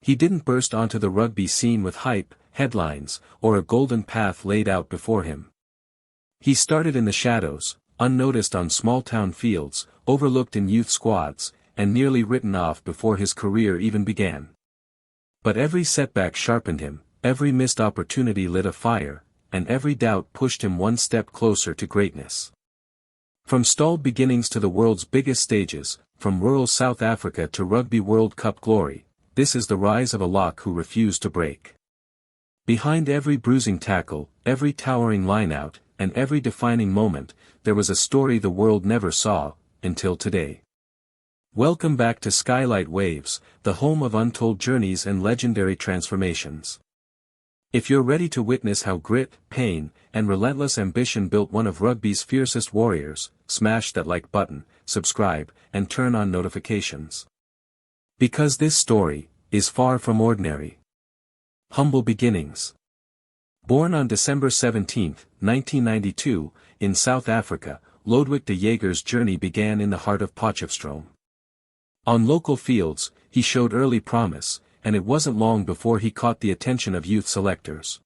He didn't burst onto the rugby scene with hype, headlines, or a golden path laid out before him. He started in the shadows, unnoticed on small-town fields, overlooked in youth squads, and nearly written off before his career even began. But every setback sharpened him, every missed opportunity lit a fire, and every doubt pushed him one step closer to greatness. From stalled beginnings to the world's biggest stages, from rural South Africa to Rugby World Cup glory, this is the rise of a lock who refused to break. Behind every bruising tackle, every towering lineout, and every defining moment, there was a story the world never saw, until today. Welcome back to Skylight Waves, the home of untold journeys and legendary transformations. If you're ready to witness how grit, pain, and relentless ambition built one of rugby's fiercest warriors, smash that like button, subscribe, and turn on notifications. Because this story is far from ordinary. Humble beginnings. Born on December 17, 1992, in South Africa, Lodewyk de Jager's journey began in the heart of Potchefstroom. On local fields, he showed early promise, and it wasn't long before he caught the attention of youth selectors.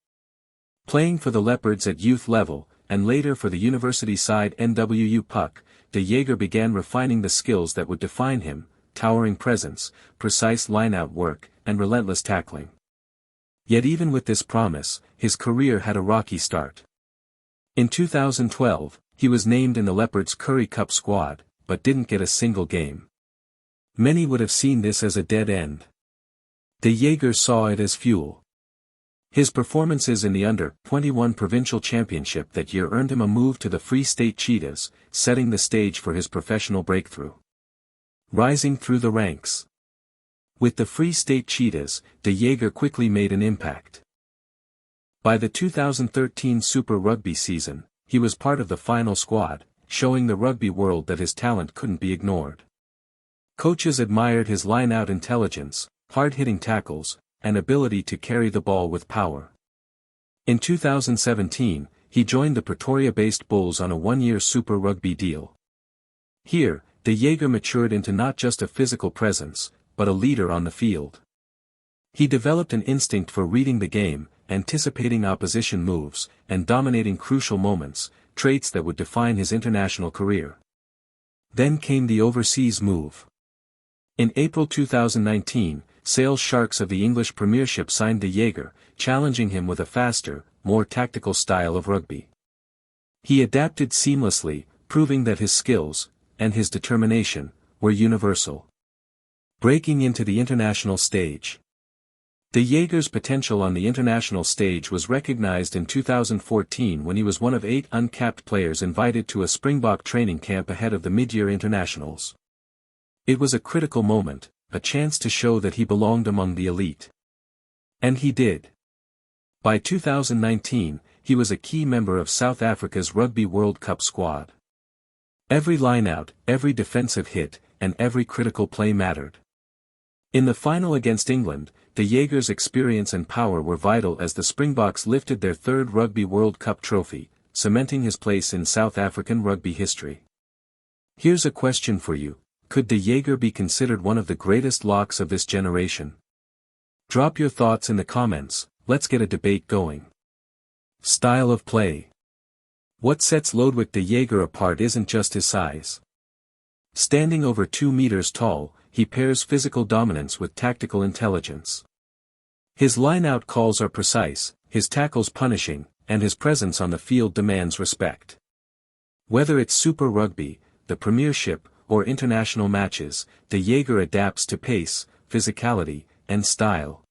Playing for the Leopards at youth level, and later for the university side NWU Pukke, de Jager began refining the skills that would define him: towering presence, precise lineout work, and relentless tackling. Yet even with this promise, his career had a rocky start. In 2012, he was named in the Leopards' Currie Cup squad, but didn't get a single game. Many would have seen this as a dead end. De Jager saw it as fuel. His performances in the under-21 provincial championship that year earned him a move to the Free State Cheetahs, setting the stage for his professional breakthrough. Rising through the ranks. With the Free State Cheetahs, de Jager quickly made an impact. By the 2013 Super Rugby season, he was part of the final squad, showing the rugby world that his talent couldn't be ignored. Coaches admired his line-out intelligence, hard-hitting tackles, and ability to carry the ball with power. In 2017, he joined the Pretoria-based Bulls on a one-year Super Rugby deal. Here, de Jager matured into not just a physical presence, but a leader on the field. He developed an instinct for reading the game, anticipating opposition moves, and dominating crucial moments, traits that would define his international career. Then came the overseas move. In April 2019, Sale Sharks of the English Premiership signed de Jager, challenging him with a faster, more tactical style of rugby. He adapted seamlessly, proving that his skills, and his determination, were universal. Breaking into the international stage. De Jager's potential on the international stage was recognized in 2014 when he was one of 8 uncapped players invited to a Springbok training camp ahead of the mid-year internationals. It was a critical moment, a chance to show that he belonged among the elite. And he did. By 2019, he was a key member of South Africa's Rugby World Cup squad. Every lineout, every defensive hit, and every critical play mattered. In the final against England, de Jager's experience and power were vital as the Springboks lifted their 3rd Rugby World Cup trophy, cementing his place in South African rugby history. Here's a question for you: could de Jager be considered one of the greatest locks of this generation? Drop your thoughts in the comments, let's get a debate going. Style of play. What sets Lodewyk de Jager apart isn't just his size. Standing over 2 meters tall, he pairs physical dominance with tactical intelligence. His line-out calls are precise, his tackles punishing, and his presence on the field demands respect. Whether it's Super Rugby, the Premiership, or international matches, de Jager adapts to pace, physicality, and style.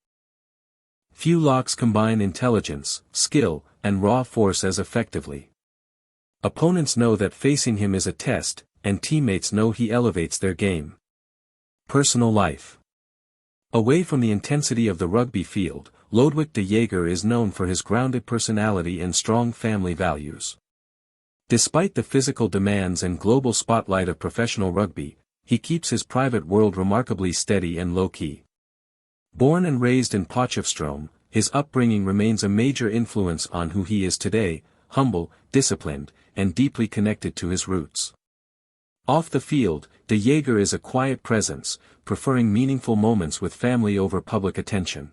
Few locks combine intelligence, skill, and raw force as effectively. Opponents know that facing him is a test, and teammates know he elevates their game. Personal life. Away from the intensity of the rugby field, Lodewyk de Jager is known for his grounded personality and strong family values. Despite the physical demands and global spotlight of professional rugby, he keeps his private world remarkably steady and low-key. Born and raised in Potchefstroom, his upbringing remains a major influence on who he is today: humble, disciplined, and deeply connected to his roots. Off the field, de Jager is a quiet presence, preferring meaningful moments with family over public attention.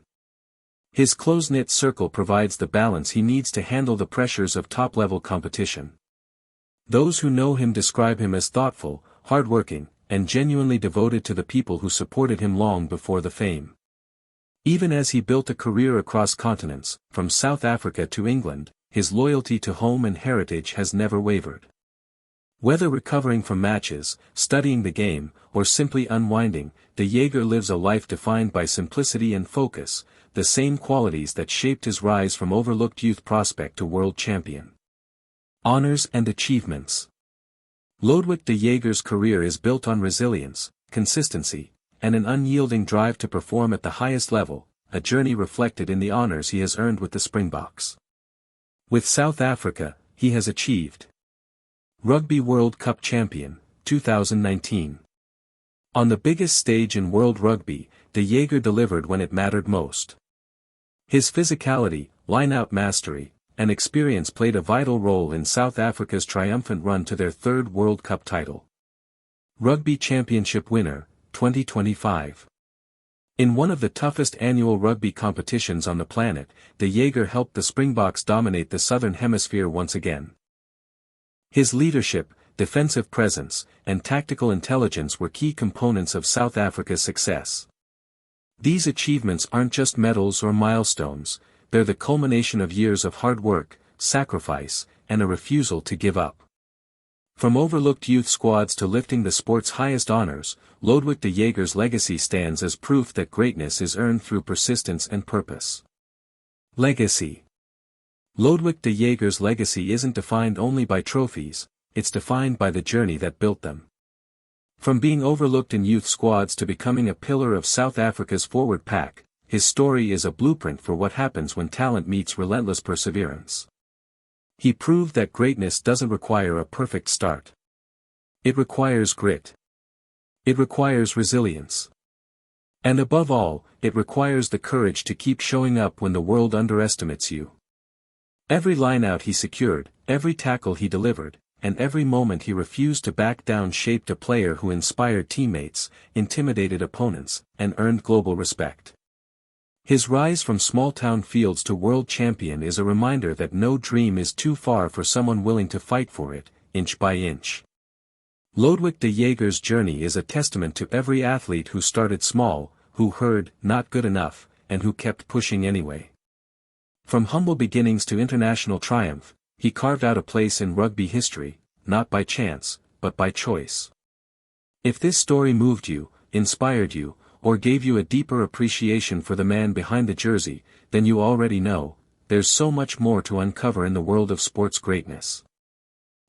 His close-knit circle provides the balance he needs to handle the pressures of top-level competition. Those who know him describe him as thoughtful, hardworking, and genuinely devoted to the people who supported him long before the fame. Even as he built a career across continents, from South Africa to England, his loyalty to home and heritage has never wavered. Whether recovering from matches, studying the game, or simply unwinding, de Jager lives a life defined by simplicity and focus, the same qualities that shaped his rise from overlooked youth prospect to world champion. Honors and achievements. Lodewyk de Jager's career is built on resilience, consistency, and an unyielding drive to perform at the highest level, a journey reflected in the honors he has earned with the Springboks. With South Africa, he has achieved Rugby World Cup champion, 2019. On the biggest stage in world rugby, de Jager delivered when it mattered most. His physicality, line-out mastery, and experience played a vital role in South Africa's triumphant run to their third World Cup title. Rugby Championship winner, 2025. In one of the toughest annual rugby competitions on the planet, de Jager helped the Springboks dominate the Southern Hemisphere once again. His leadership, defensive presence, and tactical intelligence were key components of South Africa's success. These achievements aren't just medals or milestones, they're the culmination of years of hard work, sacrifice, and a refusal to give up. From overlooked youth squads to lifting the sport's highest honors, Lodewyk de Jager's legacy stands as proof that greatness is earned through persistence and purpose. Legacy. Lodewyk de Jager's legacy isn't defined only by trophies, it's defined by the journey that built them. From being overlooked in youth squads to becoming a pillar of South Africa's forward pack, his story is a blueprint for what happens when talent meets relentless perseverance. He proved that greatness doesn't require a perfect start. It requires grit. It requires resilience. And above all, it requires the courage to keep showing up when the world underestimates you. Every lineout he secured, every tackle he delivered, and every moment he refused to back down shaped a player who inspired teammates, intimidated opponents, and earned global respect. His rise from small-town fields to world champion is a reminder that no dream is too far for someone willing to fight for it, inch by inch. Lodewyk de Jager's journey is a testament to every athlete who started small, who heard, "not good enough," and who kept pushing anyway. From humble beginnings to international triumph, he carved out a place in rugby history, not by chance, but by choice. If this story moved you, inspired you, or gave you a deeper appreciation for the man behind the jersey, then you already know, there's so much more to uncover in the world of sports greatness.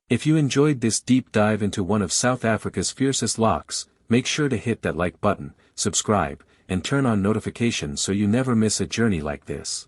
If you enjoyed this deep dive into one of South Africa's fiercest locks, make sure to hit that like button, subscribe, and turn on notifications so you never miss a journey like this.